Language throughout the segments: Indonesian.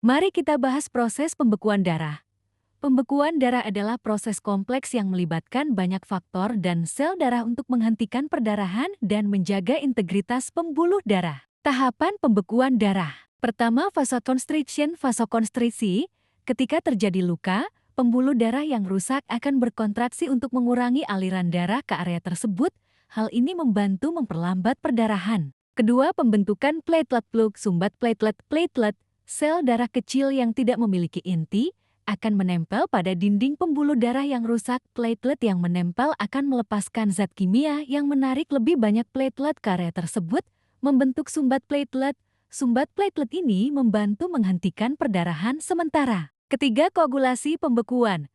Mari kita bahas proses pembekuan darah. Pembekuan darah adalah proses kompleks yang melibatkan banyak faktor dan sel darah untuk menghentikan perdarahan dan menjaga integritas pembuluh darah. Tahapan pembekuan darah. Pertama, vasoconstriction. Vasokonstriksi, ketika terjadi luka, pembuluh darah yang rusak akan berkontraksi untuk mengurangi aliran darah ke area tersebut. Hal ini membantu memperlambat perdarahan. Kedua, pembentukan platelet plug. Sumbat platelet, sel darah kecil yang tidak memiliki inti, akan menempel pada dinding pembuluh darah yang rusak. Platelet yang menempel akan melepaskan zat kimia yang menarik lebih banyak platelet ke area tersebut, membentuk sumbat platelet. Sumbat platelet ini membantu menghentikan perdarahan sementara. Ketiga, koagulasi pembekuan.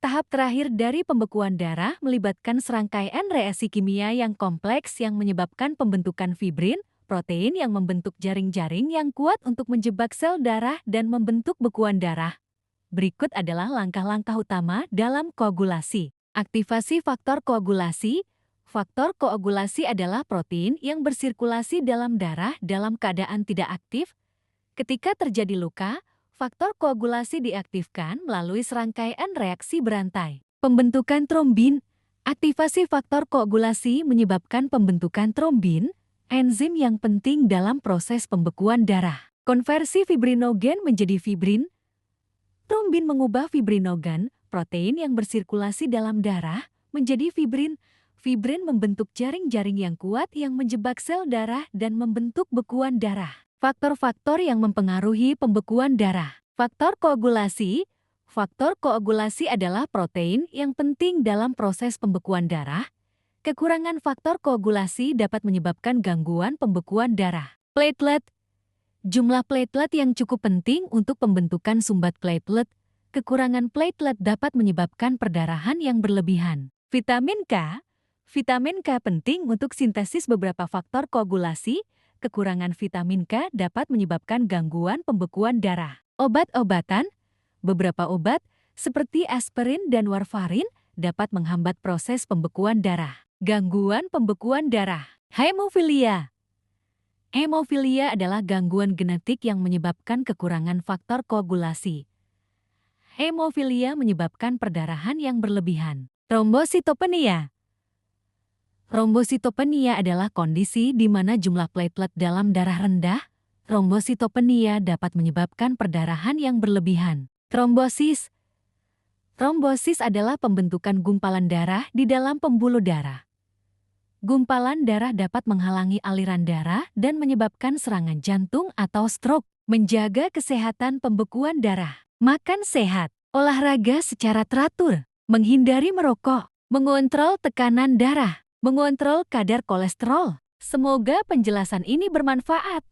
Tahap terakhir dari pembekuan darah melibatkan serangkaian reaksi kimia yang kompleks yang menyebabkan pembentukan fibrin, protein yang membentuk jaring-jaring yang kuat untuk menjebak sel darah dan membentuk bekuan darah. Berikut adalah langkah-langkah utama dalam koagulasi. Aktivasi faktor koagulasi. Faktor koagulasi adalah protein yang bersirkulasi dalam darah dalam keadaan tidak aktif. Ketika terjadi luka, faktor koagulasi diaktifkan melalui serangkaian reaksi berantai. Pembentukan trombin. Aktivasi faktor koagulasi menyebabkan pembentukan trombin, enzim yang penting dalam proses pembekuan darah. Konversi fibrinogen menjadi fibrin. Trombin mengubah fibrinogen, protein yang bersirkulasi dalam darah, menjadi fibrin. Fibrin membentuk jaring-jaring yang kuat yang menjebak sel darah dan membentuk bekuan darah. Faktor-faktor yang mempengaruhi pembekuan darah. Faktor koagulasi. Faktor koagulasi adalah protein yang penting dalam proses pembekuan darah. Kekurangan faktor koagulasi dapat menyebabkan gangguan pembekuan darah. Platelet. Jumlah platelet yang cukup penting untuk pembentukan sumbat platelet. Kekurangan platelet dapat menyebabkan perdarahan yang berlebihan. Vitamin K. Vitamin K penting untuk sintesis beberapa faktor koagulasi. Kekurangan vitamin K dapat menyebabkan gangguan pembekuan darah. Obat-obatan. Beberapa obat, seperti aspirin dan warfarin, dapat menghambat proses pembekuan darah. Gangguan pembekuan darah. Hemofilia. Hemofilia adalah gangguan genetik yang menyebabkan kekurangan faktor koagulasi. Hemofilia menyebabkan perdarahan yang berlebihan. Trombositopenia. Trombositopenia adalah kondisi di mana jumlah platelet dalam darah rendah. Trombositopenia dapat menyebabkan perdarahan yang berlebihan. Trombosis. Trombosis adalah pembentukan gumpalan darah di dalam pembuluh darah. Gumpalan darah dapat menghalangi aliran darah dan menyebabkan serangan jantung atau stroke. Menjaga kesehatan pembekuan darah. Makan sehat, olahraga secara teratur, menghindari merokok, mengontrol tekanan darah, mengontrol kadar kolesterol. Semoga penjelasan ini bermanfaat.